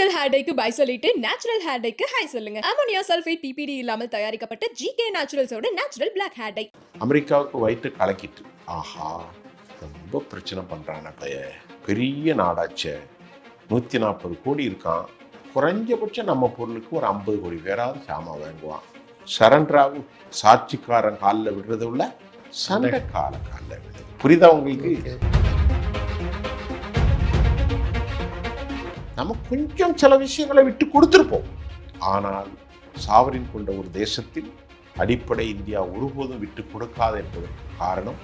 Chemical hair டைக்கு bye சொல்லிட்டு natural hair டைக்கு ஹை சொல்லுங்க. அமோனியா சல்ஃபேட் பிபிடி இல்லாமல் தயாரிக்கப்பட்ட ஜிகே நேச்சுரல்ஸோட நேச்சுரல் பிளாக் ஹேர் டை. அமெரிக்காவுக்கு வயிற்று கலக்கிட்டு ஆஹா ரொம்ப பிரச்சனை பண்ணுறான பெரிய நாடாச்சே, 140 கோடி இருக்கான், குறைஞ்சபட்சம் நம்ம பொருளுக்கு ஒரு 50 கோடி பேராவது சாமான் வாங்குவான். சரண்டராவும் சாட்சிக்காரன் காலில் விடுறது உள்ள சண்டைக்கார காலில் விடுறது. புரியுதா உங்களுக்கு? நம்ம கொஞ்சம் சில விஷயங்களை விட்டு கொடுத்துருப்போம். ஆனால் சாவரின் கொண்ட ஒரு தேசத்தில் அடிப்படை இந்தியா ஒருபோதும் விட்டு கொடுக்காது என்பதற்கு காரணம்,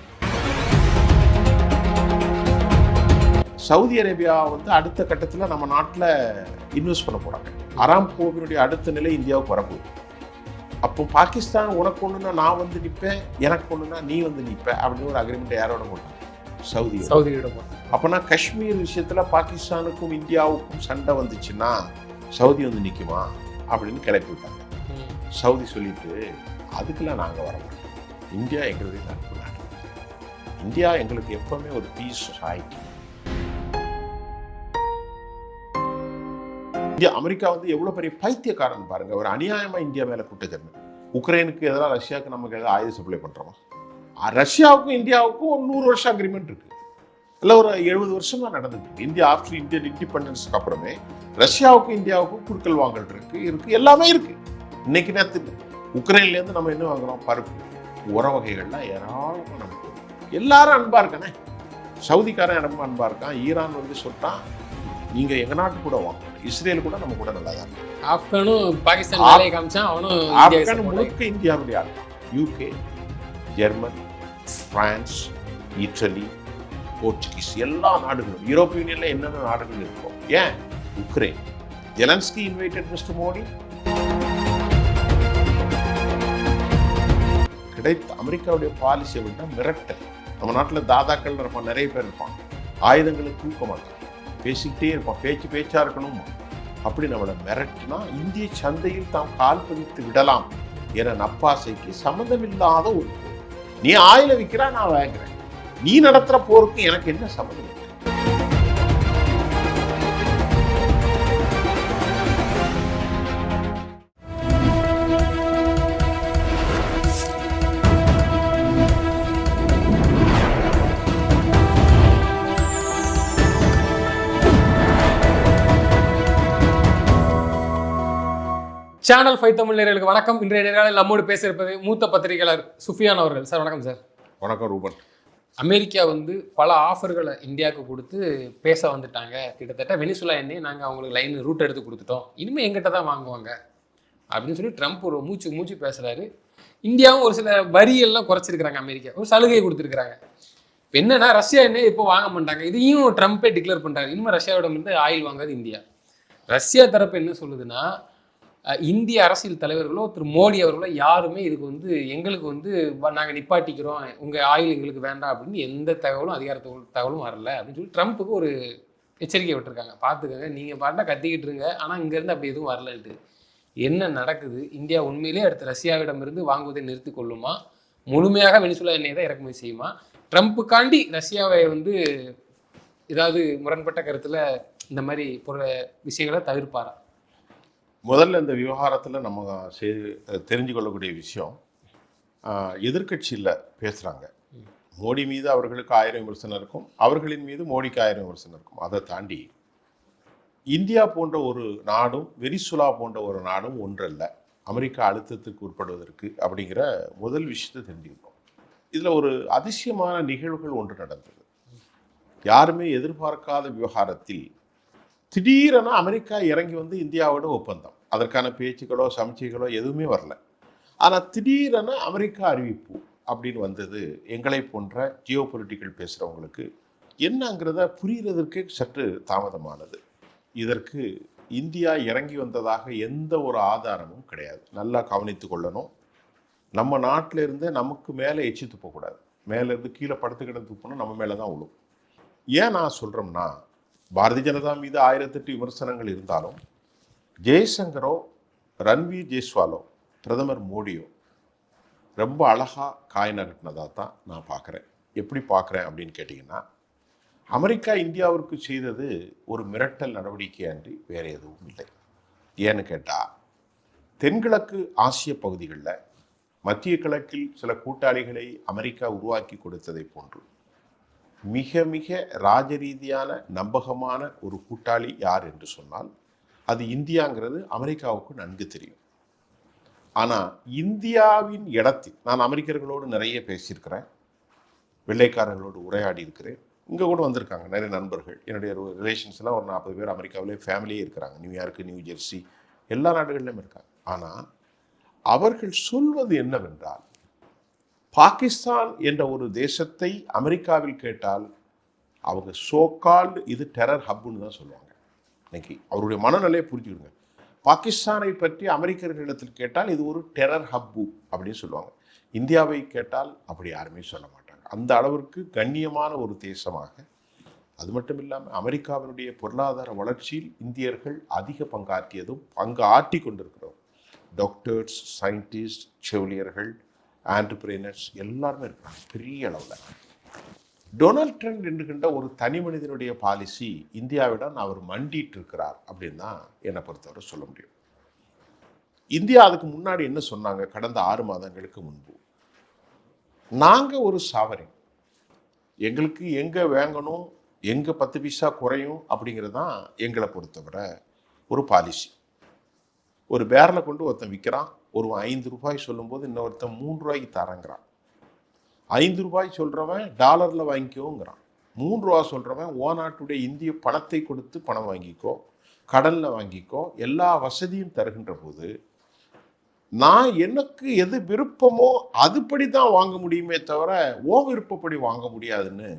சவுதி அரேபியா அடுத்த கட்டத்தில் நம்ம நாட்டில் இன்வெஸ்ட் பண்ண போறாங்க. அராம்கோவினுடைய அடுத்த நிலை இந்தியாவுக்கு வரப்போகுது. அப்போ பாகிஸ்தான் உனக்கு ஒண்ணுன்னா நான் நிற்பேன், எனக்கு ஒண்ணுன்னா நீ நிற்ப அப்படின்னு ஒரு அக்ரிமெண்ட் யாரோட போட்டாங்க? சவுதியோட. அப்போனா காஷ்மீர் விஷயத்துல பாகிஸ்தானுக்கும் இந்தியாவுக்கும் சண்டை வந்துச்சுன்னா சவுதி நிற்குமா அப்படின்னு கிளப்பி விட்டாங்க. சவுதி சொல்லிட்டு அதுக்கெல்லாம் நாங்கள் வர மாட்டோம், இந்தியா எங்களுடைய நட்பு நாடு, இந்தியா எங்களுக்கு எப்பவுமே ஒரு பீஸ் சொசைட்டி. இந்தியா அமெரிக்கா எவ்வளவு பெரிய பைத்தியக்காரன் பாருங்க. ஒரு அநியாயமா இந்தியா மேல குட்டச்சாட்டு. உக்ரைனுக்கு எதிராக ரஷ்யாவுக்கு நமக்கு எதாவது ஆயுத சப்ளை பண்றோமா? ரஷ்யாவுக்கும் இந்தியாவுக்கும் ஒரு 100 வருஷம் அக்ரிமெண்ட் இருக்கு, இல்லை ஒரு 70 வருஷம் தான் நடந்துருக்கு. இந்தியா ஆஃப்டர் இந்தியன் இண்டிபெண்டன்ஸ்க்கு அப்புறமே ரஷ்யாவுக்கும் இந்தியாவுக்கும் குடுக்கல் வாங்கல் இருக்கு, எல்லாமே இருக்கு. இன்னைக்கு நேரத்துக்கு உக்ரைன்லேருந்து நம்ம என்ன வாங்குறோம்? பருப்பு, உர வகைகள்லாம் ஏராளமாக நமக்கு. எல்லாரும் அன்பா இருக்கானே, சவுதிக்காரன் ரொம்ப அன்பா இருக்கான். ஈரான் சொல்லிட்டான் நீங்க எங்க நாட்டு கூட வாங்க. இஸ்ரேல் கூட நம்ம கூட நல்லா தான் இருக்கு. ஆப்கானும் பாகிஸ்தான் ஆப்கான் முழுக்க இந்தியாவுடைய ஆள். UK, German, France, idli, Portuguese எல்லா நாடுகளும், யூரோப்பிய யூனியன்ல என்னென்ன நாடுகள் இருக்கும். ஏன்? Ukraine. Zelensky invited mister Modi. கிடைத்த அமெரிக்காவுடைய பாலிசியை விட்டா மிரட்டல். நம்ம நாட்டில் தாதாக்கள் இருப்பான், நிறைய பேர் இருப்பான், ஆயுதங்களை தூக்க மாட்டான், பேசிக்கிட்டே இருப்பான், பேச்சா இருக்கணும். அப்படி நம்மளை மிரட்டினா இந்திய சந்தையில் தாம் கால் பதித்து விடலாம் என நப்பாசைக்கு சம்மந்தமில்லாத ஒரு போர். நீ ஆயில விற்கிறா, நான் வாங்குறேன். நீ நடத்துற போருக்கு எனக்கு என்ன சம்மந்தம்? சேனல் 5 தமிழ் நேயர்களுக்கு வணக்கம். இன்றைய நேரத்தில் நம்மோடு பேச இருப்பது மூத்த பத்திரிகையாளர் சுஃபியான் அவர்கள். சார் வணக்கம். சார் வணக்கம். ரூபன், அமெரிக்கா பல ஆஃபர்களை இந்தியாவுக்கு கொடுத்து பேச வந்துட்டாங்க. கிட்டத்தட்ட வெனிசுலா எண்ணெய் நாங்கள் அவங்களுக்கு லைன் ரூட் எடுத்து கொடுத்துட்டோம், இனிமேல் எங்கிட்ட தான் வாங்குவாங்க அப்படின்னு சொல்லி ட்ரம்ப் ஒரு மூச்சு பேசுகிறாரு. இந்தியாவும் ஒரு சில வரியெல்லாம் குறைச்சிருக்கிறாங்க, அமெரிக்கா ஒரு சலுகை கொடுத்துருக்குறாங்க. இப்போ என்னன்னா, ரஷ்யா எண்ணெய் இப்போ வாங்க மாட்டாங்க, இதையும் ட்ரம்ப்பே டிக்ளேர் பண்ணுறாரு. இனிமேல் ரஷ்யாவிடம் ஆயில் வாங்குறது இந்தியா. ரஷ்யா தரப்பு என்ன சொல்லுதுன்னா, இந்திய அரசியல் தலைவர்களோ திரு மோடி அவர்களோ யாருமே இதுக்கு எங்களுக்கு நாங்கள் நிப்பாட்டிக்கிறோம், உங்கள் ஆயில் எங்களுக்கு வேண்டாம் அப்படின்னு எந்த தகவலும் அதிகார தகவலும் வரல அப்படின்னு சொல்லி ட்ரம்ப்புக்கு ஒரு எச்சரிக்கை விட்டுருக்காங்க. பார்த்துக்கங்க, நீங்கள் பாட்டா கத்திக்கிட்டு இருங்க, ஆனால் இங்கேருந்து அப்படி எதுவும் வரலன்ட்டு. என்ன நடக்குது? இந்தியா உண்மையிலே அடுத்து ரஷ்யாவிடமிருந்து வாங்குவதை நிறுத்தி கொள்ளுமா? முழுமையாக வெனிசுலா எண்ணெய் தான் இறக்குமதி செய்யுமா? ட்ரம்ப்புக்காண்டி ரஷ்யாவை ஏதாவது முரண்பட்ட கருத்தில் இந்த மாதிரி விஷயங்களை தவிர்ப்பாரா? முதல்ல இந்த விவகாரத்தில் நம்ம தெரிஞ்சு கொள்ளக்கூடிய விஷயம், எதிர்கட்சியில் பேசுகிறாங்க. மோடி மீது அவர்களுக்கு 1000 விமர்சனம் இருக்கும், அவர்களின் மீது மோடிக்கு 1000 விமர்சனம் இருக்கும். அதை தாண்டி இந்தியா போன்ற ஒரு நாடும் வெனிசுலா போன்ற ஒரு நாடும் ஒன்றல்ல அமெரிக்கா அழுத்தத்துக்கு உட்படுவதற்கு அப்படிங்கிற முதல் விஷயத்தை தெரிஞ்சுக்கிட்டோம். இதில் ஒரு அதிசயமான நிகழ்வுகள் ஒன்று நடந்தது. யாருமே எதிர்பார்க்காத விவகாரத்தில் திடீரென அமெரிக்கா இறங்கி இந்தியாவோட ஒப்பந்தம், அதற்கான பேச்சுக்களோ சமச்சைகளோ எதுவுமே வரல. ஆனால் திடீரென அமெரிக்கா அறிவிப்பு அப்படின்னு வந்தது எங்களை போன்ற ஜியோ பொலிட்டிக்கல் பேசுகிறவங்களுக்கு என்னங்கிறத புரிகிறதுக்கே சற்று தாமதமானது. இதற்கு இந்தியா இறங்கி வந்ததாக எந்த ஒரு ஆதாரமும் கிடையாது. நல்லா கவனித்து கொள்ளணும். நம்ம நாட்டில் இருந்தே நமக்கு மேலே எச்சி துப்பக்கூடாது. மேலேருந்து கீழே படுத்துக்கிட்டு துப்பணும், நம்ம மேலே தான் விழும். ஏன் நான் சொல்கிறோம்னா, பாரதிய ஜனதா மீது 1008 விமர்சனங்கள் இருந்தாலும் ஜெய்சங்கரோ ரன்வீர் ஜெய்ஸ்வாலோ பிரதமர் மோடியோ ரொம்ப அழகாக காய் நகட்டினதாக தான் நான் பார்க்குறேன். எப்படி பார்க்குறேன் அப்படின்னு கேட்டிங்கன்னா, அமெரிக்கா இந்தியாவிற்கு செய்தது ஒரு மிரட்டல் நடவடிக்கை அன்றி வேற எதுவும் இல்லை. ஏன்னு கேட்டால், தென்கிழக்கு ஆசிய பகுதிகளில் மத்திய கிழக்கில் சில கூட்டாளிகளை அமெரிக்கா உருவாக்கி கொடுத்ததை போன்று மிக மிக ராஜரீதியான நம்பகமான ஒரு கூட்டாளி யார் என்று சொன்னால் அது இந்தியாங்கிறது அமெரிக்காவுக்கு நன்கு தெரியும். ஆனால் இந்தியாவின் இடத்தில் நான் அமெரிக்கர்களோடு நிறைய பேசியிருக்கிறேன், வெள்ளைக்காரர்களோடு உரையாடி இருக்கிறேன். இங்கே கூட வந்திருக்காங்க நிறைய நண்பர்கள், என்னுடைய ரிலேஷன்ஸ்லாம் ஒரு 40 பேர் அமெரிக்காவிலே ஃபேமிலியே இருக்கிறாங்க. நியூயார்க்கு, நியூ ஜெர்சி, எல்லா நாடுகளிலும் இருக்காங்க. ஆனால் அவர்கள் சொல்வது என்னவென்றால், பாகிஸ்தான் என்ற ஒரு தேசத்தை அமெரிக்காவில் கேட்டால் அவங்க சோகால்டு இது டெரர் ஹப்புன்னு தான் சொல்லுவாங்க. இன்னைக்கு அவருடைய மனநிலையை புரிஞ்சுக்கிடுங்க. பாகிஸ்தானை பற்றி அமெரிக்கர்களிடத்தில் கேட்டால் இது ஒரு டெரர் ஹப்பு அப்படின்னு சொல்லுவாங்க. இந்தியாவை கேட்டால் அப்படி யாருமே சொல்ல மாட்டாங்க. அந்த அளவிற்கு கண்ணியமான ஒரு தேசமாக. அது மட்டும் இல்லாமல் அமெரிக்காவினுடைய பொருளாதார வளர்ச்சியில் இந்தியர்கள் அதிக பங்காற்றியதும் பங்கு ஆற்றி கொண்டிருக்கிறோம். டாக்டர்ஸ், சயின்டிஸ்ட், செவிலியர்கள், ஆண்டர்பிரினர்ஸ் எல்லாருமே இருக்கிறாங்க பெரிய அளவில். டொனால்ட் ட்ரம்ப் என்கின்ற ஒரு தனி மனிதனுடைய பாலிசி இந்தியாவிடம் அவர் மண்டிட்டு இருக்கிறார் அப்படின்னு தான் என்னை பொறுத்தவரை சொல்ல முடியும். இந்தியா அதுக்கு முன்னாடி என்ன சொன்னாங்க? கடந்த 6 மாதங்களுக்கு முன்பு, நாங்கள் ஒரு சாவரின், எங்களுக்கு எங்கே வாங்கணும், எங்கே 10 பைசா குறையும் அப்படிங்கிறது தான் எங்களை பொறுத்தவரை ஒரு பாலிசி. ஒரு பேரில் கொண்டு ஒருத்தன் விற்கிறான், ஒரு 5 ரூபாய் சொல்லும்போது இன்னொருத்தன் 3 ரூபாய்க்கு தரங்கிறான். 5 ரூபாய் சொல்கிறவன் டாலரில் வாங்கிக்கோங்கிறான். 3 ரூபா சொல்கிறவன் நாட்டுடைய இந்திய பணத்தை கொடுத்து பணம் வாங்கிக்கோ, கடனில் வாங்கிக்கோ, எல்லா வசதியும் தருகின்ற போது நான் எனக்கு எது விருப்பமோ அதுபடி தான் வாங்க முடியுமே தவிர விருப்பப்படி வாங்க முடியாதுன்னு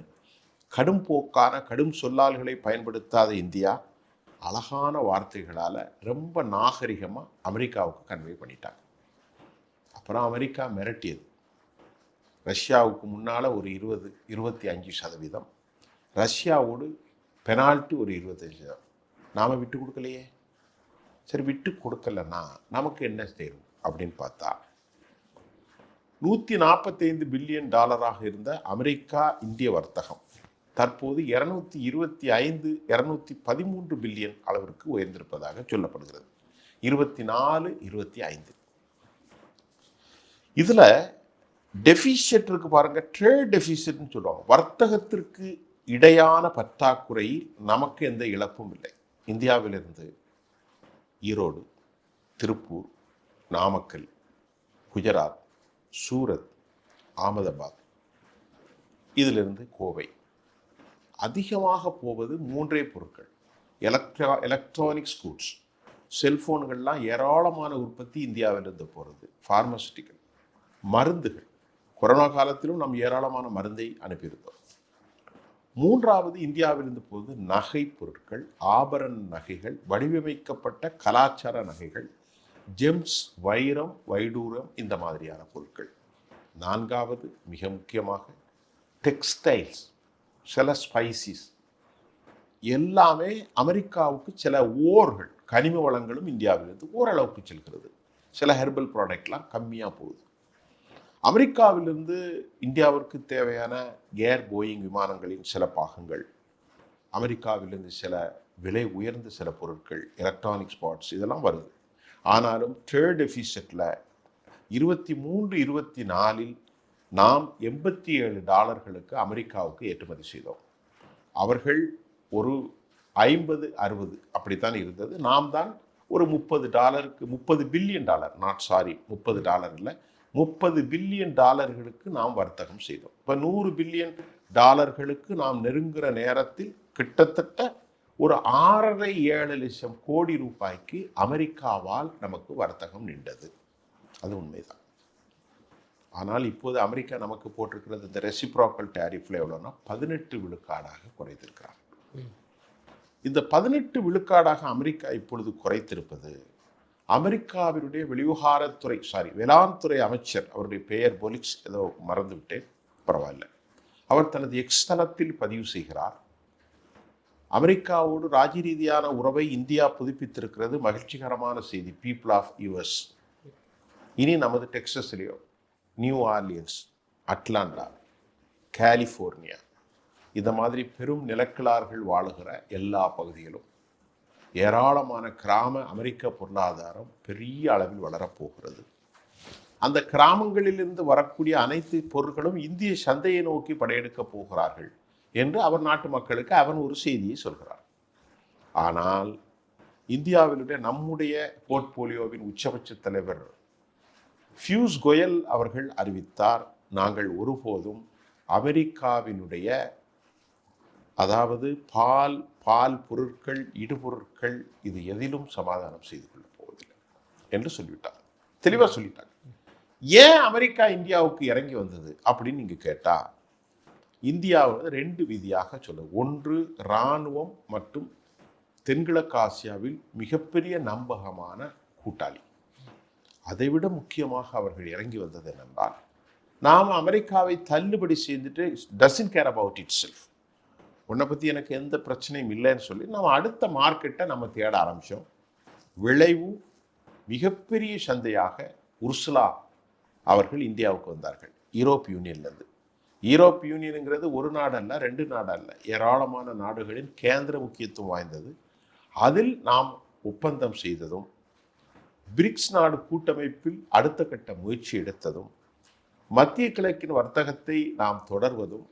கடும் போக்கான கடும் சொல்லால்களை பயன்படுத்தாத இந்தியா அழகான வார்த்தைகளால் ரொம்ப நாகரிகமாக அமெரிக்காவுக்கு கன்வே பண்ணிட்டாங்க. அப்புறம் அமெரிக்கா மிரட்டியது. ரஷ்யாவுக்கு முன்னால் ஒரு 25%, ரஷ்யாவோடு பெனால்ட்டி ஒரு 25%. நாம் விட்டு கொடுக்கலையே. சரி, விட்டு கொடுக்கலன்னா நமக்கு என்ன தேரும் அப்படின்னு பார்த்தா, $145 பில்லியன் இருந்த அமெரிக்கா இந்திய வர்த்தகம் தற்போது 213 பில்லியன் அளவிற்கு உயர்ந்திருப்பதாக சொல்லப்படுகிறது. 24-25. இதில் டெபிசிட் இருக்கு பாருங்க, ட்ரேட் டெபிசிட்னு சொல்லுவாங்க. வர்த்தகத்திற்கு இடையான பற்றாக்குறையில் நமக்கு எந்த இழப்பும் இல்லை. இந்தியாவிலிருந்து ஈரோடு, திருப்பூர், நாமக்கல், குஜராத், சூரத், அகமதாபாத், இதிலிருந்து கோவை அதிகமாக போவது 3 பொருட்கள். எலக்ட்ரானிக்ஸ் கூட்ஸ், செல்போன்கள்லாம் ஏராளமான உற்பத்தி இந்தியாவிலிருந்து போகிறது. ஃபார்மசிட்டிக்கல், மருந்துகள், கொரோனா காலத்திலும் நாம் ஏராளமான மருந்தை அனுப்பியிருந்தோம். 3வது இந்தியாவிலிருந்து போது நகை பொருட்கள், ஆபரண நகைகள், வடிவமைக்கப்பட்ட கலாச்சார நகைகள், ஜெம்ஸ், வைரம், வைடூரம், இந்த மாதிரியான பொருட்கள். 4வது மிக முக்கியமாக டெக்ஸ்டைல்ஸ், சில ஸ்பைசிஸ், எல்லாமே அமெரிக்காவுக்கு சில ஓர்கள், கனிம வளங்களும் இந்தியாவிலிருந்து ஓரளவுக்கு செல்கிறது. சில ஹெர்பல் ப்ராடக்ட்லாம் கம்மியாக போகுது. அமெரிக்காவிலிருந்து இந்தியாவிற்கு தேவையான ஏர் போயிங் விமானங்களின் சில பாகங்கள், அமெரிக்காவிலிருந்து சில விலை உயர்ந்த சில பொருட்கள், எலக்ட்ரானிக்ஸ் பார்ட்ஸ், இதெல்லாம் வருது. ஆனாலும் ட்ரேட் டெபிசிட்டில் 23-24 நாம் $87 அமெரிக்காவுக்கு ஏற்றுமதி செய்தோம். அவர்கள் ஒரு 50-60 அப்படித்தான் இருந்தது. நாம் தான் ஒரு $30 பில்லியன், $30 இல்லை, $30 பில்லியன் நாம் வர்த்தகம் செய்தோம். இப்போ $100 பில்லியன் நாம் நெருங்குற நேரத்தில் கிட்டத்தட்ட ஒரு 6.5-7 லட்சம் கோடி ரூபாய்க்கு அமெரிக்காவால் நமக்கு வர்த்தகம் நின்றது. அது உண்மைதான். ஆனால் இப்போது அமெரிக்கா நமக்கு போட்டிருக்கிறது இந்த ரெசிப்ரோக்கல் டேரிஃப்ல எவ்வளோன்னா 18 விழுக்காடாக குறைத்திருக்கிறார். இந்த 18 விழுக்காடாக அமெரிக்கா இப்பொழுது குறைத்திருப்பது அமெரிக்காவினுடைய வேளாண்துறை அமைச்சர், அவருடைய பெயர் பொலிக்ஸ், ஏதோ மறந்துவிட்டேன், பரவாயில்ல, அவர் தனது எக்ஸ் தளத்தில் பதிவு செய்கிறார், அமெரிக்காவோடு ராஜரீதியான உறவை இந்தியா புதுப்பித்திருக்கிறது, மகிழ்ச்சிகரமான செய்தி, பீப்புள் ஆஃப் யூஎஸ். இனி நமது டெக்சஸ்லேயோ, நியூ ஆர்லியன்ஸ், அட்லாண்டா, கலிஃபோர்னியா, இந்த மாதிரி பெரும் நிலக்கிழார்கள் வாழுகிற எல்லா பகுதிகளும் ஏராளமான கிராம அமெரிக்க பொருளாதாரம் பெரிய அளவில் வளரப்போகிறது. அந்த கிராமங்களிலிருந்து வரக்கூடிய அனைத்து பொருட்களும் இந்திய சந்தையை நோக்கி படையெடுக்கப் போகிறார்கள் என்று அவர் நாட்டு மக்களுக்கு அவன் ஒரு செய்தியை சொல்கிறார். ஆனால் இந்தியாவிலுடைய நம்முடைய போர்ட்போலியோவின் உச்சபட்ச தலைவர் பியூஷ் கோயல் அவர்கள் அறிவித்தார், நாங்கள் ஒருபோதும் அமெரிக்காவினுடைய அதாவது பால் பொருட்கள், இடுபொருட்கள் இது எதிலும் சமாதானம் செய்து கொள்ளப் போவதில்லை என்று சொல்லிவிட்டார். தெளிவாக சொல்லிட்டாங்க. ஏன் அமெரிக்கா இந்தியாவுக்கு இறங்கி வந்தது அப்படின்னு நீங்க கேட்டா, இந்தியாவை 2 விதியாக சொல்ல. ஒன்று, இராணுவம் மற்றும் தென்கிழக்காசியாவில் மிகப்பெரிய நம்பகமான கூட்டாளி. அதைவிட முக்கியமாக அவர்கள் இறங்கி வந்தது என்னென்றால், நாம் அமெரிக்காவை தள்ளுபடி செய்துட்டு doesn't care about it self, உன்னை பற்றி எனக்கு எந்த பிரச்சனையும் இல்லைன்னு சொல்லி நம்ம அடுத்த மார்க்கெட்டை நம்ம தேட ஆரம்பித்தோம். விளைவு மிகப்பெரிய சந்தையாக உர்சுலா அவர்கள் இந்தியாவுக்கு வந்தார்கள் யூரோப் யூனியன்லேருந்து. யூரோப் யூனியனுங்கிறது ஒரு நாடு அல்ல, 2 நாடு அல்ல, ஏராளமான நாடுகளின் கேந்திர முக்கியத்துவம் வாய்ந்தது. அதில் நாம் ஒப்பந்தம் செய்ததும், பிரிக்ஸ் நாடு கூட்டமைப்பில் அடுத்த கட்ட முயற்சி எடுத்ததும், மத்திய கிழக்கின் வர்த்தகத்தை நாம் தொடர்வதும்,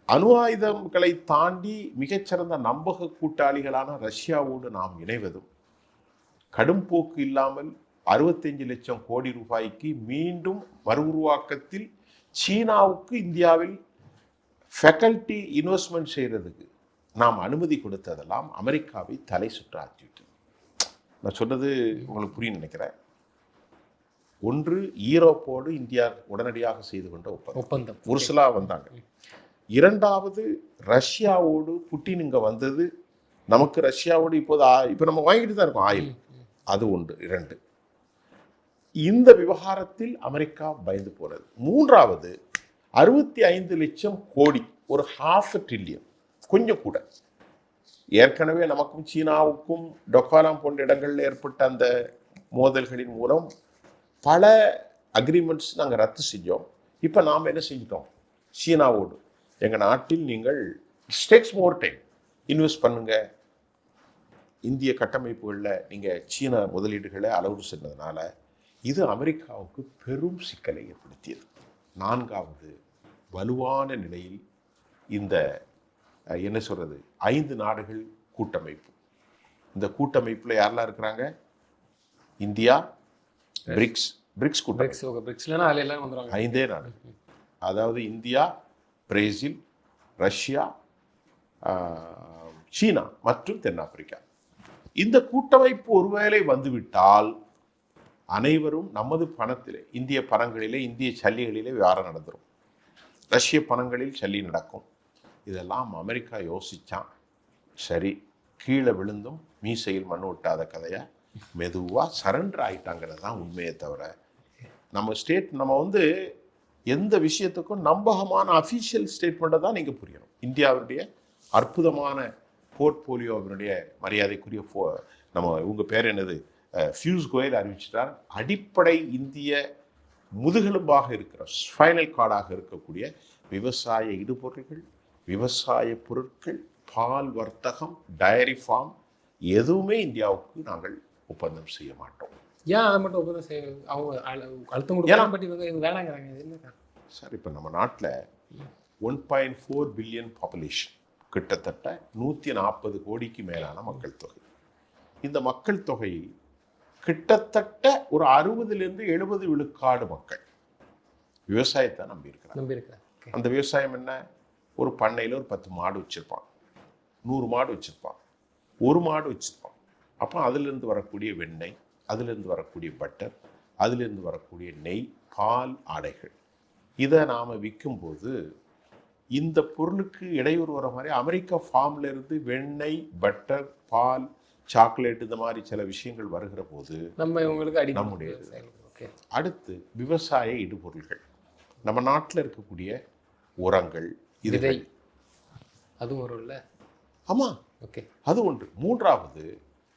அணு ஆயுதங்களை தாண்டி மிகச்சிறந்த நம்பக கூட்டாளிகளான ரஷ்யாவோடு நாம் இணைவதும், கடும் போக்கு இல்லாமல் 65 லட்சம் கோடி ரூபாய்க்கு மீண்டும் மறு உருவாக்கத்தில் சீனாவுக்கு இந்தியாவில் ஃபேக்கல்டி இன்வெஸ்ட்மெண்ட் செய்கிறதுக்கு நாம் அனுமதி கொடுத்ததெல்லாம் அமெரிக்காவை தலை சுற்றாக்கிவிட்டது. நான் சொன்னது உங்களுக்கு புரியும் நினைக்கிறேன். ஒன்று, ஈரோப்போடு இந்தியா உடனடியாக செய்து கொண்ட ஒப்பந்தம், உர்சுலா வந்தாங்க. இரண்டாவது, ரஷ்யாவோடு புட்டின் இங்கே வந்தது. நமக்கு ரஷ்யாவோடு இப்போ நம்ம வாங்கிட்டு தான் இருக்கோம் ஆயில், அது ஒன்று. 2, இந்த விவகாரத்தில் அமெரிக்கா பயந்து போனது. மூன்றாவது, 65 லட்சம் கோடி, ஒரு ½ ட்ரில்லியன், கொஞ்சம் கூட. ஏற்கனவே நமக்கும் சீனாவுக்கும் டொக்காலாம் போன்ற இடங்களில் ஏற்பட்ட அந்த மோதல்களின் மூலம் பல அக்ரிமெண்ட்ஸ் நாங்கள் ரத்து செஞ்சோம். இப்போ நாம் என்ன செஞ்சிட்டோம், சீனாவோடு எங்கள் நாட்டில் நீங்கள் ஸ்டேக்ஸ் மோர் டைம் இன்வெஸ்ட் பண்ணுங்க, இந்திய கட்டமைப்புகளில் நீங்கள் சீன முதலீடுகளை அளவு சென்றதுனால இது அமெரிக்காவுக்கு பெரும் சிக்கலை ஏற்படுத்தியது. 4வது, வலுவான நிலையில் இந்த என்ன சொல்றது 5 நாடுகள் கூட்டமைப்பு. இந்த கூட்டமைப்பில் யாரெல்லாம் இருக்கிறாங்க, இந்தியா, பிரிக்ஸ் கூட்டமைப்பு, 5 நாடு. அதாவது இந்தியா, பிரேசில், ரஷ்யா, சீனா மற்றும் தென்னாப்பிரிக்கா. இந்த கூட்டமைப்பு ஒருவேளை வந்துவிட்டால் அனைவரும் நமது பணத்திலே, இந்திய பணங்களிலே, இந்திய சல்லிகளிலே வியாபாரம் நடந்துடும், ரஷ்ய பணங்களில் சல்லி நடக்கும். இதெல்லாம் அமெரிக்கா யோசிச்சான். சரி, கீழே விழுந்தும் மீசையில் மண் ஒட்டாத கதையா மெதுவாக சரண்டர் ஆகிட்டாங்கிறது தான் உண்மையை தவிர, நம்ம எந்த விஷயத்துக்கும் நம்பகமான அஃபீஷியல் ஸ்டேட்மெண்ட்டை தான் நீங்கள் புரியணும். இந்தியாவுடைய அற்புதமான போர்ட்போலியோவினுடைய மரியாதைக்குரிய உங்கள் பேர் என்னது, பியூஷ் கோயல் அறிவிச்சிட்டார். அடிப்படை இந்திய முதுகெலும்பாக இருக்கிற ஸ்பைனல் கார்டாக இருக்கக்கூடிய விவசாய இடுபொருட்கள், விவசாய பொருட்கள், பால் வர்த்தகம், டயரி ஃபார்ம் எதுவுமே இந்தியாவுக்கு நாங்கள் ஒப்பந்தம் செய்ய மாட்டோம். ஏன் அதை மட்டும் ஒப்பந்தம் செய்ய அவங்க அழுத்தம் கொடுக்க வேணாங்கிறாங்க சார்? இப்போ நம்ம நாட்டில் 1.4 பில்லியன் பாப்புலேஷன், கிட்டத்தட்ட 140 கோடிக்கு மேலான மக்கள் தொகை. இந்த மக்கள் தொகையில் கிட்டத்தட்ட ஒரு 60-70 விழுக்காடு மக்கள் விவசாயத்தை நம்பியிருக்கிறாங்க. அந்த விவசாயம் என்ன, ஒரு பண்ணையில் ஒரு 10 மாடு வச்சுருப்பான், 100 மாடு வச்சுருப்பான், 1 மாடு வச்சுருப்பான். அப்போ அதிலிருந்து வரக்கூடிய வெண்ணெய், அதிலிருந்து வரக்கூடிய பட்டர், அதிலிருந்து வரக்கூடிய நெய், பால், ஆடைகள், இதை நாம் விற்கும்போது இந்த பொருளுக்கு இடையூறு வர மாதிரி அமெரிக்கா ஃபார்ம்ல இருந்து வெண்ணெய், பட்டர், பால், சாக்லேட் இந்த மாதிரி சில விஷயங்கள் வருகிற போது நம்முடைய அடுத்து விவசாய இடுபொருள்கள், நம்ம நாட்டில் இருக்கக்கூடிய உரங்கள், இதுகள், அதுவும் வரும்ல. ஆமாம், ஓகே, அது ஒன்று. மூன்றாவது,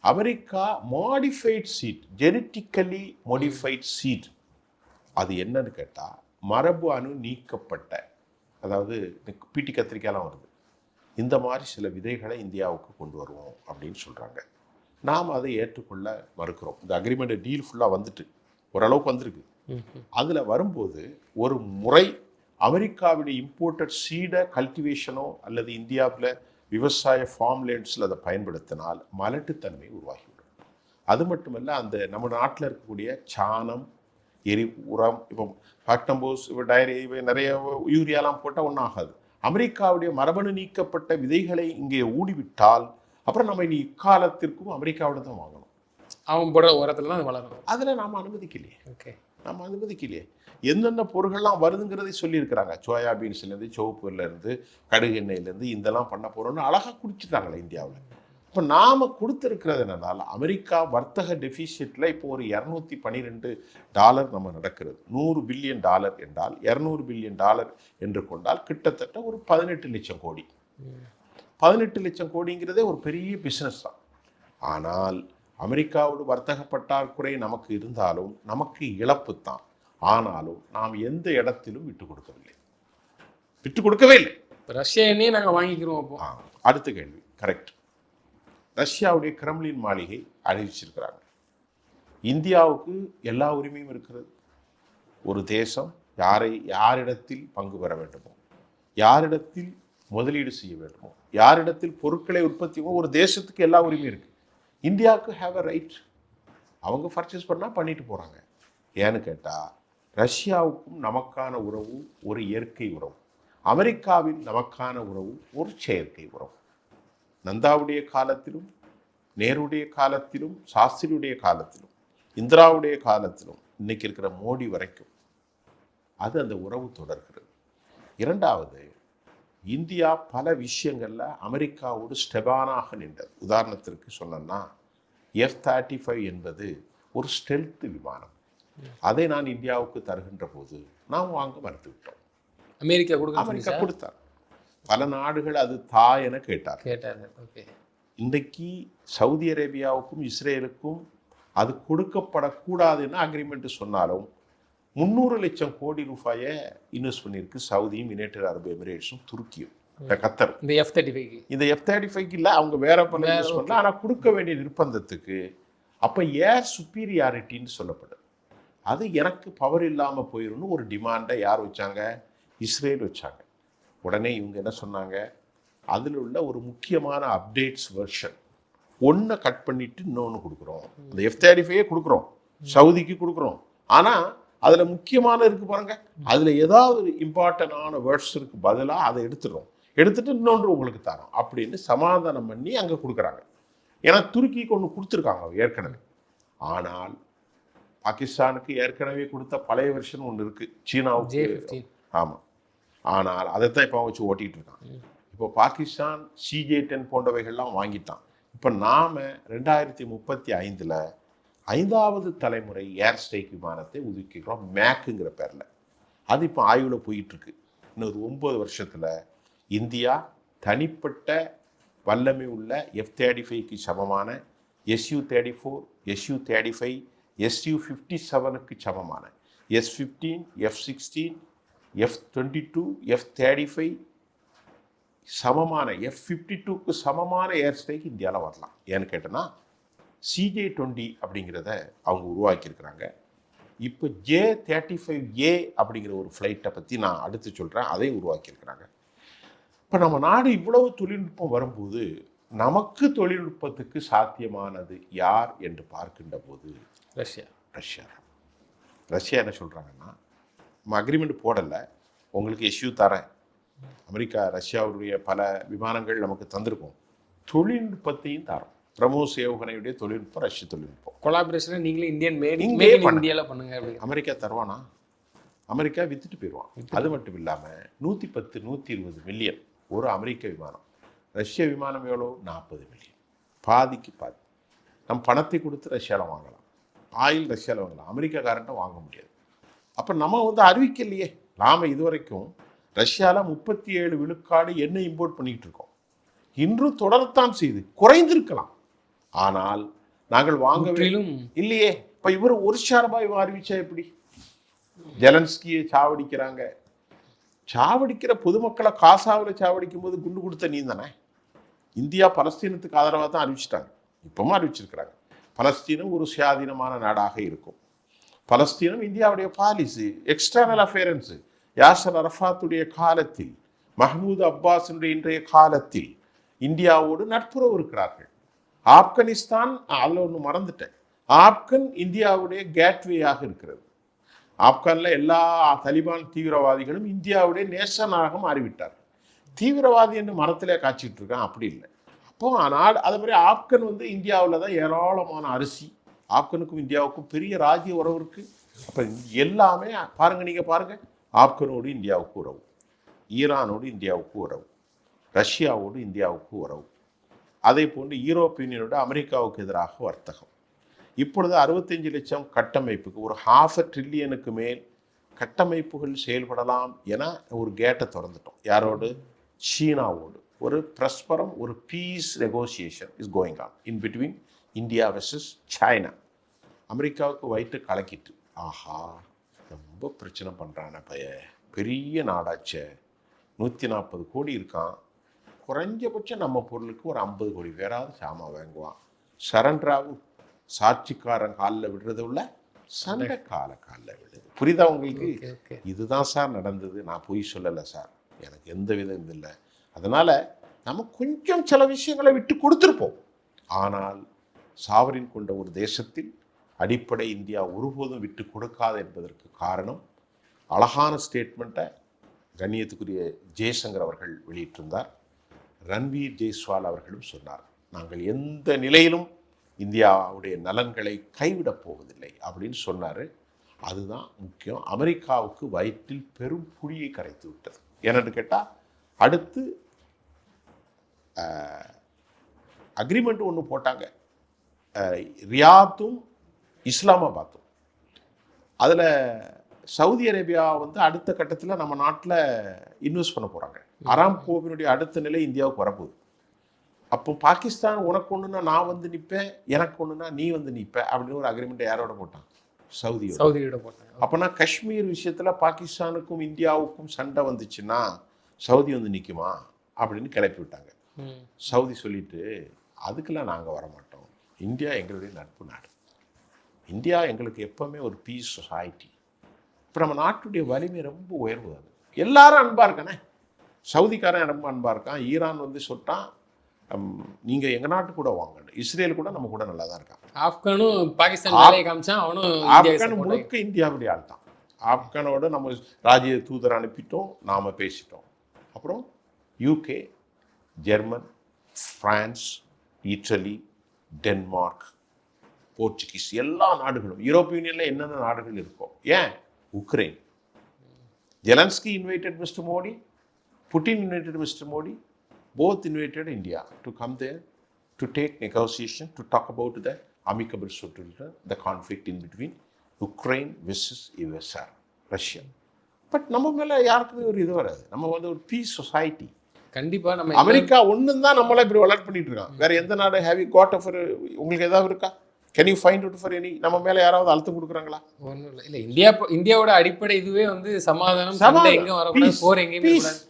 America modified seed, genetically modified seed. அது என்னன்னு கேட்டால் மரபு அணு நீக்கப்பட்ட அதாவது பீட்டி கத்திரிக்காயெல்லாம் வருது, இந்த மாதிரி சில விதைகளை இந்தியாவுக்கு கொண்டு வருவோம் அப்படின்னு சொல்கிறாங்க. நாம் அதை ஏற்றுக்கொள்ள மறுக்கிறோம். இந்த அக்ரிமெண்ட் டீல் ஃபுல்லாக வந்துட்டு ஓரளவுக்கு வந்திருக்கு. அதில் வரும்போது ஒரு முறை அமெரிக்காவுடைய இம்போர்ட்டட் சீடை கல்டிவேஷனோ அல்லது இந்தியாவில் விவசாய ஃபார்ம்லேண்ட்ஸில் அதை பயன்படுத்தினால் மலட்டுத்தன்மை உருவாகிவிடும். அது மட்டுமல்ல, அந்த நம்ம நாட்டில் இருக்கக்கூடிய சாணம், எரி உரம், இப்போ பாக்டம்போஸ், இப்போ டைரி, இப்போ நிறைய யூரியாலாம் போட்டால் ஒன்றும் ஆகாது. அமெரிக்காவுடைய மரபணு நீக்கப்பட்ட விதைகளை இங்கே ஊடிவிட்டால் அப்புறம் நம்ம இனி இக்காலத்திற்கும் அமெரிக்காவோட தான் வாங்கணும். அவன் போடுற உரத்துல தான் வளரும். அதில் நாம் அனுமதிக்கலையே. ஓகே, நம்ம அனுமதிக்கலையே. எந்தெந்த பொருள்கள்லாம் வருதுங்கிறதை சொல்லியிருக்கிறாங்க. சோயாபீன்ஸ்லேருந்து, சோப்புலேருந்து, கடுகு எண்ணெயிலேருந்து இதெல்லாம் பண்ண போகிறோன்னு அழகாக குடிச்சுட்டாங்களே இந்தியாவில். இப்போ நாம் கொடுத்துருக்கிறது என்னன்னால அமெரிக்கா வர்த்தக டெபிசிட்டில் இப்போ ஒரு $212 நம்ம நடக்கிறது. $100 பில்லியன் என்றால் $200 பில்லியன் என்று கொண்டால் கிட்டத்தட்ட ஒரு 18 லட்சம் கோடி. 18 லட்சம் கோடிங்கிறதே ஒரு பெரிய பிஸ்னஸ் தான். ஆனால் அமெரிக்காவோடு வர்த்தக பற்றாக்குறை நமக்கு இருந்தாலும் நமக்கு இழப்பு தான். ஆனாலும் நாம் எந்த இடத்திலும் விட்டு கொடுக்கவே இல்லை. ரஷ்யா எண்ணெயே நாங்கள் வாங்கிக்கிறோம். அப்போ அடுத்த கேள்வி கரெக்ட். ரஷ்யாவுடைய கிரெம்ளின் மாளிகை அறிவிச்சிருக்கிறாங்க, இந்தியாவுக்கு எல்லா உரிமையும் இருக்கிறது. ஒரு தேசம் யாரிடத்தில் பங்கு பெற வேண்டுமோ, யாரிடத்தில் முதலீடு செய்ய வேண்டுமோ, யாரிடத்தில் பொருட்களை உற்பத்தி, ஒரு தேசத்துக்கு எல்லா உரிமையும் இருக்கு. இந்தியாவுக்கு ஹேவ் அ ரைட். அவங்க பர்ச்சேஸ் பண்ணால் பண்ணிட்டு போகிறாங்க. ஏன்னு கேட்டால் ரஷ்யாவுக்கும் நமக்கான உறவு ஒரு இயற்கை உறவு, அமெரிக்காவின் நமக்கான உறவு ஒரு செயற்கை உறவு. நந்தாவுடைய காலத்திலும், நேருடைய காலத்திலும், சாஸ்திரியுடைய காலத்திலும், இந்திராவுடைய காலத்திலும், இன்னைக்கு இருக்கிற மோடி வரைக்கும் அது அந்த உறவு தொடர்கிறது. இரண்டாவது, இந்தியா பல விஷயங்களில் அமெரிக்காவோடு ஸ்டெபானாக நின்றது. உதாரணத்திற்கு சொன்னேன்னா F-35 என்பது ஒரு ஸ்டெல்த் விமானம். அதை நான் இந்தியாவுக்கு தருகின்ற போது நாம் வாங்க மறுத்துவிட்டோம். அமெரிக்கா கொடுத்தார். பல நாடுகள் அது என கேட்டார். ஓகே, இன்றைக்கு சவுதி அரேபியாவுக்கும் இஸ்ரேலுக்கும் அது கொடுக்கப்படக்கூடாதுன்னு அக்ரிமெண்ட் சொன்னாலும் 300 லட்சம் கோடி ரூபாயை இன்வெஸ்ட் பண்ணியிருக்கு சவுதியும், யுனைடெட் அரபு எமிரேட்ஸும், துருக்கியும், கத்தர். இந்த F-35 இல்லை, அவங்க வேற பல யூஸ் பண்ணலாம். ஆனால் கொடுக்க வேண்டிய நிர்பந்தத்துக்கு அப்போ ஏர் சுப்பீரியாரிட்டின்னு சொல்லப்படுது. அது எனக்கு பவர் இல்லாமல் போயிடும்னு ஒரு டிமாண்டை யார் வச்சாங்க? இஸ்ரேல் வச்சாங்க. உடனே இவங்க என்ன சொன்னாங்க? அதில் உள்ள ஒரு முக்கியமான அப்டேட்ஸ் வெர்ஷன் ஒன்றை கட் பண்ணிட்டு இன்னொன்று கொடுக்குறோம். இந்த F-35 கொடுக்குறோம், சவுதிக்கு கொடுக்குறோம். ஆனால் அதில் முக்கியமான இருக்கு பாருங்க, அதில் ஏதாவது இம்பார்ட்டண்டான வேர்ட்ஸ் இருக்கு, பதிலாக அதை எடுத்துட்டு இன்னொன்று உங்களுக்கு தரோம் அப்படின்னு சமாதானம் பண்ணி அங்கே கொடுக்குறாங்க. ஏன்னா துருக்கிக்கு ஒன்று கொடுத்துருக்காங்க ஏற்கனவே. ஆனால் பாகிஸ்தானுக்கு ஏற்கனவே கொடுத்த பழைய வெர்ஷன் ஒன்று இருக்குது, சீனாவுக்கு. ஆமாம், ஆனால் அதைத்தான் இப்போ வச்சு ஓட்டிகிட்டு இருக்கான். இப்போ பாகிஸ்தான் CJ-10 போன்றவைகள்லாம் வாங்கிட்டான். இப்போ நாம் 2035 5வது தலைமுறை ஏர் ஸ்ட்ரைக் விமானத்தை ஒதுக்கிக்கிறோம், மேக்குங்கிற பேரில். அது இப்போ ஆய்வில் போயிட்டுருக்கு. இன்னொரு 9 வருஷத்தில் இந்தியா தனிப்பட்ட வல்லமை உள்ள F-35க்கு சமமான Su-34, Su-35, Su-57க்கு சமமான S-15, F-16, F-22, F-35 சமமான F-52க்கு சமமான ஏர் ஸ்ட்ரைக் இந்தியாவில் வரலாம். ஏன்னு கேட்டோன்னா CJ-20 அப்படிங்கிறத அவங்க உருவாக்கியிருக்கிறாங்க. இப்போ J-35A அப்படிங்கிற ஒரு ஃப்ளைட்டை பற்றி நான் அடுத்து சொல்கிறேன், அதை உருவாக்கியிருக்கிறாங்க. இப்போ நம்ம நாடு இவ்வளவு தொழில்நுட்பம் வரும்போது நமக்கு தொழில்நுட்பத்துக்கு சாத்தியமானது யார் என்று பார்க்கின்ற போது ரஷ்யா என்ன சொல்கிறாங்கன்னா, நம்ம அக்ரிமெண்ட் போடலை, உங்களுக்கு Su தரேன், அமெரிக்கா ரஷ்யாவுடைய பல விமானங்கள் நமக்கு தந்திருக்கும், தொழில்நுட்பத்தையும் தரோம். பிரமோஸ் ஏவுகணையுடைய தொழில்நுட்பம் ரஷ்ய தொழில்நுட்பம். கொலாபரேஷன் நீங்களே இந்தியன் இந்தியாவில் பண்ணுங்க. அமெரிக்கா தருவானா? அமெரிக்கா வித்துட்டு போயிடுவான். அது மட்டும் இல்லாமல் 110-120 மில்லியன் ஒரு அமெரிக்க விமானம். ரஷ்ய விமானம் எவ்வளோ? 40 மில்லியன். பாதிக்கு பாதி. நம்ம பணத்தை கொடுத்து ரஷ்யாவில் வாங்கலாம், ஆயில் ரஷ்யாவில் வாங்கலாம், அமெரிக்காக்காரன்ட்ட வாங்க முடியாது. அப்போ நம்ம அறிவிக்கலையே. நாம் இதுவரைக்கும் ரஷ்யாவில் 37 விழுக்காடு எண்ணெய் இம்போர்ட் பண்ணிக்கிட்டு இருக்கோம். இன்றும் தொடரத்தான் செய்து, குறைந்திருக்கலாம். ஆனால் நாங்கள் வாங்கவே இல்லையே. இப்போ இவர் ஒரு ஷாரபாய் அறிவிச்சா எப்படி? ஜெலன்ஸ்கியை சாவடிக்கிறாங்க, சாவடிக்கிற பொதுமக்களை காசாவில் சாவடிக்கும் போது குண்டு கொடுத்த நீ தானே. இந்தியா பலஸ்தீனத்துக்கு ஆதரவாக தான் அறிவிச்சிட்டாங்க, இப்பவும் அறிவிச்சிருக்கிறாங்க. பலஸ்தீனம் ஒரு சுயாதீனமான நாடாக இருக்கும். பலஸ்தீனம் இந்தியாவுடைய பாலிசி, எக்ஸ்டர்னல் அஃபேரன்ஸு. யாசர் அரஃபாத்துடைய காலத்தில், மஹ்மூத் அப்பாஸினுடைய இன்றைய காலத்தில் இந்தியாவோடு நட்புறவு இருக்கிறார்கள். ஆப்கானிஸ்தான், அதில் ஒன்று மறந்துட்டேன், ஆப்கன் இந்தியாவுடைய கேட்வேயாக இருக்கிறது. ஆப்கானில் எல்லா தலிபான் தீவிரவாதிகளும் இந்தியாவுடைய நேசனாக மாறிவிட்டார்கள். தீவிரவாதி என்று மரத்திலே காய்ச்சிட்டு இருக்கான், அப்படி இல்லை. அப்போ நாடு அதே மாதிரி ஆப்கன் வந்து இந்தியாவில் தான் ஏராளமான அரிசி. ஆப்கனுக்கும் இந்தியாவுக்கும் பெரிய ராஜ்ய உறவு இருக்குது. அப்போ எல்லாமே பாருங்கள், நீங்கள் பாருங்கள், ஆப்கனோடு இந்தியாவுக்கு உறவு, ஈரானோடு இந்தியாவுக்கு உறவு, ரஷ்யாவோடு இந்தியாவுக்கு உறவு, அதே போன்று யூரோப்பிய யூனியனோட அமெரிக்காவுக்கு எதிராக வர்த்தகம். இப்பொழுது 65 லட்சம் கட்டமைப்புக்கு, ஒரு $500 பில்லியனுக்கு மேல் கட்டமைப்புகள் செயல்படலாம் என ஒரு கேட்டை திறந்துட்டோம். யாரோடு? சீனாவோடு. ஒரு பிரஸ்பரம், ஒரு peace negotiation is going on in between India versus China. அமெரிக்காவுக்கு வயிற்று கலக்கிட்டு, ஆஹா ரொம்ப பிரச்சனை பண்ணுறான பெரிய நாடாச்சே, 140 கோடி இருக்கான், குறைஞ்சபட்சம் நம்ம பொருளுக்கு ஒரு 50 கோடி பேராவது சாமான் வாங்குவான். சரண்ராவும் சாட்சிக்காரன் காலில் விடுறது உள்ள சண்டை காலில் விடுது. புரியுதா உங்களுக்கு? இதுதான் சார் நடந்தது, நான் பொய் சொல்லலை சார், எனக்கு எந்த விதம் இல்லை. அதனால் நம்ம கொஞ்சம் சில விஷயங்களை விட்டு கொடுத்துருப்போம். ஆனால் சாவரின் கொண்ட ஒரு தேசத்தில் அடிப்படை இந்தியா ஒருபோதும் விட்டு கொடுக்காது என்பதற்கு காரணம், அழகான ஸ்டேட்மெண்ட்டை கண்ணியத்துக்குரிய ஜெய்சங்கர் அவர்கள் வெளியிட்டிருந்தார். ரன்வீர் ஜெய்ஸ்வால் அவர்களும் சொன்னார், நாங்கள் எந்த நிலையிலும் இந்தியாவுடைய நலன்களை கைவிடப் போவதில்லை அப்படின்னு சொன்னார். அதுதான் முக்கியம். அமெரிக்காவுக்கு வயிற்றில் பெரும் புழியை கரைத்து விட்டது. என்னன்னு கேட்டால், அடுத்து அக்ரிமெண்ட் ஒன்று போட்டாங்க, ரியாத்தும் இஸ்லாமாபாத்தும். அதில் சவுதி அரேபியா வந்து அடுத்த கட்டத்தில் நம்ம நாட்டில் இன்வெஸ்ட் பண்ண போகிறாங்க. அராம்கோவினுடைய அடுத்த நிலை இந்தியாவுக்கு வரப்போகுது. அப்போ பாகிஸ்தான் உனக்கு ஒன்றுனா நான் வந்து நிற்பேன், எனக்கு ஒன்றுனா நீ வந்து நிற்ப அப்படின்னு ஒரு அக்ரிமெண்ட் யாரோட போட்டான்? சவுதியோட போட்டாங்க. அப்போனா காஷ்மீர் விஷயத்தில் பாகிஸ்தானுக்கும் இந்தியாவுக்கும் சண்டை வந்துச்சுன்னா சவுதி வந்து நிற்குமா அப்படின்னு கிளப்பி விட்டாங்க. சவுதி சொல்லிட்டு, அதுக்கெல்லாம் நாங்கள் வரமாட்டோம், இந்தியா எங்களுடைய நட்பு நாடு, இந்தியா எங்களுக்கு எப்போவுமே ஒரு பீஸ் சொசைட்டி. இப்போ நம்ம நாட்டுடைய வலிமை ரொம்ப உயர்வு. அது எல்லாரும் அன்பாக இருக்கானே, சவுதிக்காரன் ரொம்ப அன்பாக இருக்கான். ஈரான் வந்து சொல்லிட்டான், நீங்கள் எங்கள் நாட்டு கூட வாங்க. இஸ்ரேல் கூட நம்ம கூட நல்லா தான் இருக்கான். ஆப்கானும் பாகிஸ்தான் ஆப்கான் முழுக்க இந்தியாவுடைய ஆள் தான். ஆப்கானோட நம்ம ராஜ்ய தூதர் அனுப்பிட்டோம், நாம் பேசிட்டோம். அப்புறம் UK, German, France, Italy, Denmark, Portuguese, எல்லா நாடுகளும், யூரோப்பிய யூனியனில் என்னென்ன நாடுகள் இருக்கோ. ஏன்? Ukraine. Zelensky invited mister Modi, Putin invited mister Modi, both invited India to come there to take negotiation, to talk about the amicable solution, the conflict in between Ukraine versus USA, Russia. But நம்ம மேலே யாருக்குமே ஒரு இது வராது. நம்ம வந்து ஒரு piece society. கண்டிப்பாக நம்ம அமெரிக்கா ஒன்று தான் நம்மளை இப்படி வளர்ட் பண்ணிட்டு இருக்கான். வேற எந்த நாடு ஹேவ் யூ காட் ஃபார்? உங்களுக்கு ஏதாவது இருக்கா? Can you find out for any? நம்ம மேலே யாராவது அழுத்தம் கொடுக்குறாங்களா? ஒன்றும் இல்லை. இல்லை, இந்தியாவோட அடிப்படை இதுவே வந்து சமாதானம், எங்கே வரக்கூடாது, போர் எங்கேயுமே கூடாது.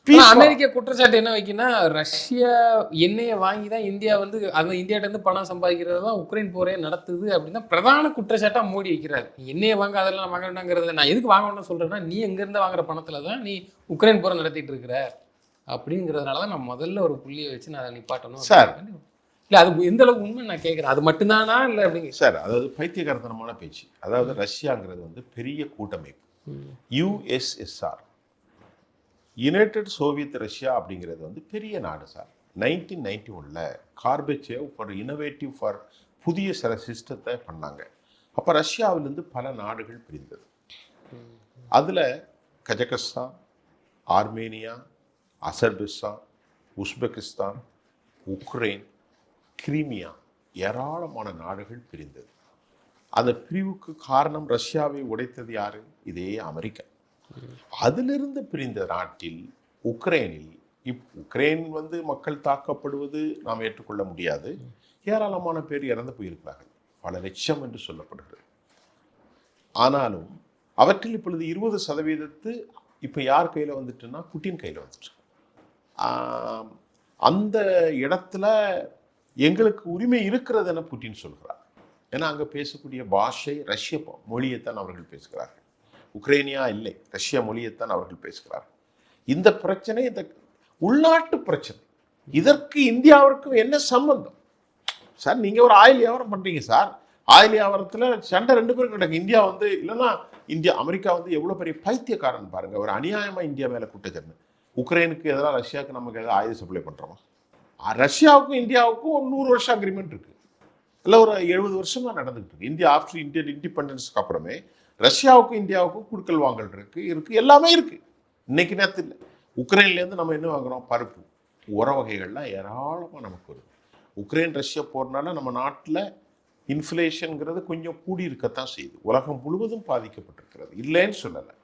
அமெரிக்கா குற்றச்சாட்டு என்ன வைக்கினா, ரஷ்யா எண்ணெயை வாங்கி தான் இந்தியா வந்து அந்த இந்தியாட்ட இருந்து பணம் சம்பாதிக்கிறது தான் உக்ரைன் போரே நடத்துது அப்படின்னா பிரதான குற்றச்சாட்டா மோடி வைக்கிறாரு. எண்ணெயை வாங்க அதெல்லாம் வாங்க வேண்டாங்கிறத நான் எதுக்கு வாங்க வேண்டாம் சொல்றேன்னா, நீ எங்கேருந்து வாங்குற பணத்துல தான் நீ உக்ரைன் போரை நடத்திட்டு இருக்கிற அப்படிங்கிறதுனால தான் நான் முதல்ல ஒரு புள்ளியை வச்சு நான் அதை நிப்பாட்டணும் சார். இல்லை, அது எந்த அளவுக்கு உண்மை நான் கேட்குறேன், அது மட்டும்தானா இல்லை அப்படிங்க சார்? அதாவது பைத்தியகாரத்தனமான பேச்சு. அதாவது ரஷ்யாங்கிறது வந்து பெரிய கூட்டமைப்பு. யுஎஸ்எஸ்ஆர், யுனைடெட் சோவியத் ரஷ்யா அப்படிங்கிறது வந்து பெரிய நாடு sir. 1991 Gorbachev for innovative for புதிய சில சிஸ்டத்தை பண்ணாங்க. அப்போ ரஷ்யாவிலேருந்து பல நாடுகள் பிரிந்தது. அதில் Kazakhstan, Armenia, Azerbaijan, Uzbekistan, Ukraine, Crimea, ஏராளமான நாடுகள் பிரிந்தது. அந்த பிரிவுக்கு காரணம் ரஷ்யாவை உடைத்தது யாரு? இதே அமெரிக்கா. அதிலிருந்து பிரிந்த நாட்டில் உக்ரைனில் உக்ரைன் வந்து மக்கள் தாக்கப்படுவது நாம் ஏற்றுக்கொள்ள முடியாது. ஏராளமான பேர் இறந்து போயிருக்கிறார்கள், பல லட்சம் என்று சொல்லப்படுகிறது. ஆனாலும் அவற்றில் இப்பொழுது 20% இப்போ யார் கையில் வந்துட்டுன்னா புட்டின் கையில் வந்துட்டு. அந்த இடத்துல எங்களுக்கு உரிமை இருக்கிறது என புட்டின் சொல்கிறார். ஏன்னா அங்கே பேசக்கூடிய பாஷை ரஷ்ய மொழியைத்தான் அவர்கள் பேசுகிறார்கள். உக்ரைனியா இல்லை, ரஷ்ய மொழியைத்தான் அவர்கள் பேசுகிறார்கள். இந்த பிரச்சனை இந்த உள்நாட்டு பிரச்சனை. இதற்கு இந்தியாவிற்கும் என்ன சம்பந்தம் சார்? நீங்கள் ஒரு ஆயில் வியாபாரம் பண்ணுறீங்க சார். ஆயில் வியாபாரத்தில் சண்டை 2 பேரும் கிடக்கு. இந்தியா வந்து இல்லைன்னா அமெரிக்கா வந்து எவ்வளோ பெரிய பைத்தியக்காரன் பாருங்க. ஒரு அநியாயமாக இந்தியா மேலே குட்டச்சன்னு. உக்ரைனுக்கு எதிராக ரஷ்யாவுக்கு நமக்கு எதாவது ஆயுத சப்ளை பண்ணுறோமா? ரஷ்யாவுக்கும் இந்தியாவுக்கும் ஒரு 100 வருஷம் அக்ரிமெண்ட் இருக்குது. இல்லை ஒரு 70 வருஷமாக நடந்துகிட்டு இருக்கு. இந்தியா ஆஃப்டர் இந்தியன் இண்டிபெண்டன்ஸ்க்கு அப்புறமே ரஷ்யாவுக்கும் இந்தியாவுக்கும் குடுக்கல் வாங்கல் இருக்கு எல்லாமே இருக்குது. இன்னைக்கு நேரத்தில் இல்லை. உக்ரைன்லேருந்து நம்ம என்ன வாங்குறோம்? பருப்பு, உர வகைகள்லாம் ஏராளமாக நமக்கு வருது. உக்ரைன் ரஷ்யா போகிறனால நம்ம நாட்டில் இன்ஃப்ளேஷனுங்கிறது கொஞ்சம் கூடி இருக்கத்தான் செய்யுது. உலகம் முழுவதும் பாதிக்கப்பட்டிருக்கிறது, இல்லைன்னு சொல்லலை.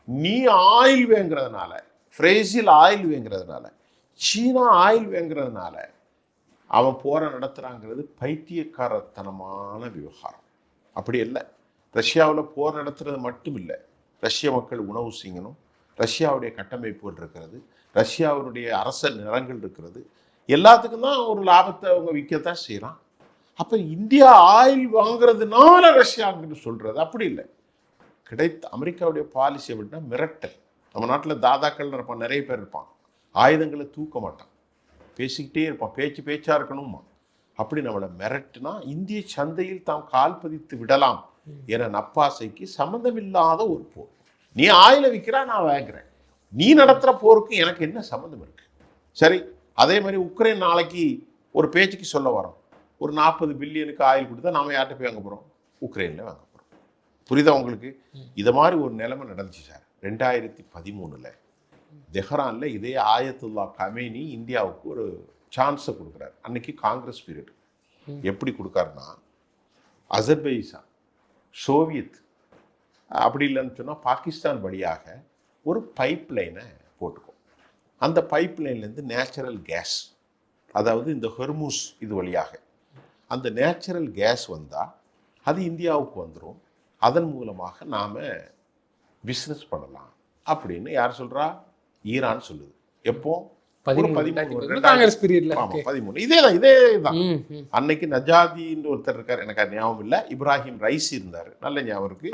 நீ ஆயில் வேங்கிறதுனால, பிரேசில் ஆயில் வேங்கிறதுனால, சீனா ஆயில் வேங்கிறதுனால அவன் போற நடத்துகிறாங்கிறது பைத்தியக்காரத்தனமான விவகாரம். அப்படி இல்லை. ரஷ்யாவில் போர் நடத்துறது மட்டும் இல்லை, ரஷ்ய மக்கள் உணவு செய்யணும், ரஷ்யாவுடைய கட்டமைப்புகள் இருக்கிறது, ரஷ்யாவுடைய அரச நிலங்கள் இருக்கிறது, எல்லாத்துக்கும் தான் ஒரு லாபத்தை அவங்க விற்கத்தான் செய்கிறான். அப்போ இந்தியா ஆயில் வாங்குறதுனால ரஷ்யான்னு சொல்கிறது அப்படி இல்லை. அமெரிக்காவுடைய பாலிசி அப்படின்னா மிரட்டல். நம்ம நாட்டில் தாதாக்கள் இருப்பான், நிறைய பேர் இருப்பான், ஆயுதங்களை தூக்க மாட்டான், பேசிக்கிட்டே இருப்பான், பேச்சாக இருக்கணுமா. அப்படி நம்மளை மிரட்டுனா இந்திய சந்தையில் தாம் கால் பதித்து விடலாம் என நப்பாசைக்கு சம்மந்தமில்லாத ஒரு போர். நீ ஆயில விற்கிறா, நான் வாங்குறேன். நீ நடத்துகிற போருக்கு எனக்கு என்ன சம்மந்தம் இருக்கு? சரி, அதே மாதிரி உக்ரைன் நாளைக்கு ஒரு பேச்சுக்கு சொல்ல வரோம், ஒரு 40 பில்லியனுக்கு ஆயில் கொடுத்தா நாம யார்கிட்ட போய் வாங்க போகிறோம்? உக்ரைனில் வாங்க போகிறோம். புரியுதா உங்களுக்கு? இதை மாதிரி ஒரு நிலைமை நடந்துச்சு சார் 2013 தெஹ்ரானில். இதே ஆயத்துல்லா கமேனி இந்தியாவுக்கு ஒரு சான்ஸை கொடுக்குறாரு. அன்னைக்கு காங்கிரஸ் பீரியட். எப்படி கொடுக்காருன்னா, அசர்பைஜான், சோவியத், அப்படி இல்லைன்னு சொன்னால் பாகிஸ்தான் வழியாக ஒரு பைப் லைனை போட்டுக்கும். அந்த பைப் லைன்லேருந்து நேச்சுரல் கேஸ், அதாவது இந்த ஹெர்மூஸ் இது வழியாக அந்த நேச்சுரல் கேஸ் வந்தால் அது இந்தியாவுக்கு வந்துடும். அதன் மூலமாக நாம் பிஸ்னஸ் பண்ணலாம் அப்படின்னு யார் சொல்கிறா? ஈரான் சொல்லுது. எப்போ? 13. இதேதான். அன்னைக்கு நஜாதின்னு ஒருத்தர் இருக்கார், எனக்கு அது ஞாபகம் இல்லை, இப்ராஹிம் ரைசி இருந்தார், நல்ல ஞாபகம் இருக்கு.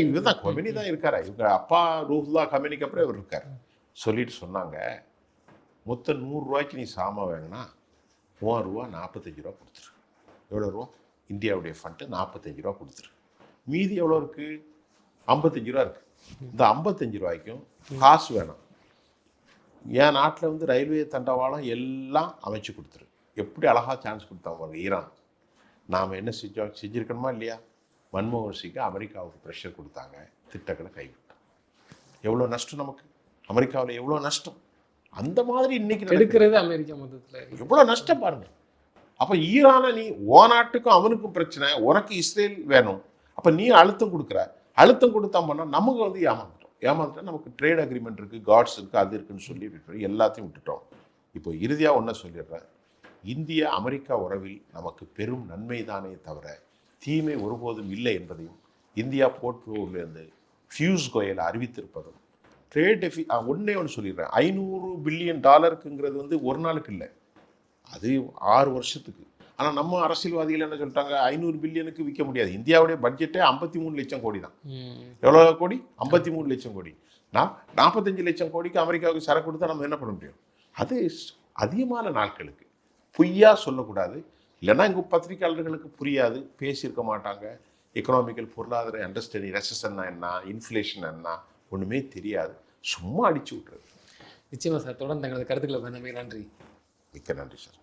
இதுதான் கமெனி தான் இருக்காரு. இவங்க அப்பா ரூஹுல்லா கமெனிக்கு அப்புறம் இவர் இருக்காரு. சொல்லிட்டு சொன்னாங்க, மொத்தம் 100 ரூபாய்க்கு நீ சாமா வாங்கினா 3 ரூபா 45 ரூபா கொடுத்துரு. எவ்வளோ ரூபா? இந்தியாவுடைய ஃபண்டு 45 ரூபா கொடுத்துரு. மீதி எவ்வளோ இருக்கு? 55 ரூபா இருக்கு. இந்த 55 ரூபாய்க்கும் காசு வேணும். என் நாட்டில் வந்து ரயில்வே தண்டவாளம் எல்லாம் அமைச்சு கொடுத்துரு. எப்படி அழகாக சான்ஸ் கொடுத்தாங்க பாருங்க ஈரான். நாம் என்ன செஞ்சுருக்கணுமா இல்லையா? மன்மோகன் சிங்கு அமெரிக்காவுக்கு ப்ரெஷர் கொடுத்தாங்க, திட்டங்களை கைவிட்டோம். எவ்வளோ நஷ்டம் நமக்கு அமெரிக்காவில், எவ்வளோ நஷ்டம். அந்த மாதிரி இன்னைக்கு எடுக்கிறது அமெரிக்கா மொத்தத்தில் எவ்வளோ நஷ்டம் பாருங்க. அப்போ ஈரானை நீ ஓ நாட்டுக்கும் அவனுக்கும் பிரச்சனை, உனக்கு இஸ்ரேல் வேணும், அப்போ நீ அழுத்தம் கொடுக்குற. அழுத்தம் கொடுத்தா பண்ணால் நமக்கு வந்து ஏமாந்துட்டா நமக்கு ட்ரேட் அக்ரிமெண்ட் இருக்குது, காட்ஸ் இருக்குது, அது இருக்குன்னு சொல்லி எல்லாத்தையும் விட்டுட்டோம். இப்போ இறுதியாக ஒன்றை சொல்லிடுறேன், இந்திய அமெரிக்கா உறவில் நமக்கு பெரும் நன்மை தானே தவிர தீமை ஒருபோதும் இல்லை என்பதையும் இந்தியா போர்ட்ஃபோலியோலேருந்து பியூஷ் கோயல் அறிவித்திருப்பதும் ட்ரேட் ஒன்றே ஒன்று சொல்லிடுறேன், $500 பில்லியன் வந்து ஒரு நாளுக்கு இல்லை, அது 6 வருஷத்துக்கு. ஆனால் நம்ம அரசியல்வாதிகள் என்ன சொல்லிட்டாங்க, 500 பில்லியனுக்கு விற்க முடியாது. இந்தியாவுடைய பட்ஜெட்டே 53 லட்சம் கோடி தான். எவ்வளோ கோடி? 53 லட்சம் கோடி. 45 லட்சம் கோடிக்கு அமெரிக்காவுக்கு சரக்கு கொடுத்தா நம்ம என்ன பண்ண முடியும்? அது அதிகமான நாட்களுக்கு பொய்யா சொல்லக்கூடாது. இல்லைன்னா இங்கே பத்திரிகையாளர்களுக்கு புரியாது, பேசியிருக்க மாட்டாங்க. எக்கனாமிக்கல் பொருளாதார அண்டர்ஸ்டாண்டிங், ரெசஷன்னா என்ன, இன்ஃப்ளேஷன் என்ன, ஒன்றுமே தெரியாது, சும்மா அடிச்சு விட்டுறது. நிச்சயமா சார். தொடர்ந்து தங்களது கருத்துக்களை நன்றி. மிக்க நன்றி சார்.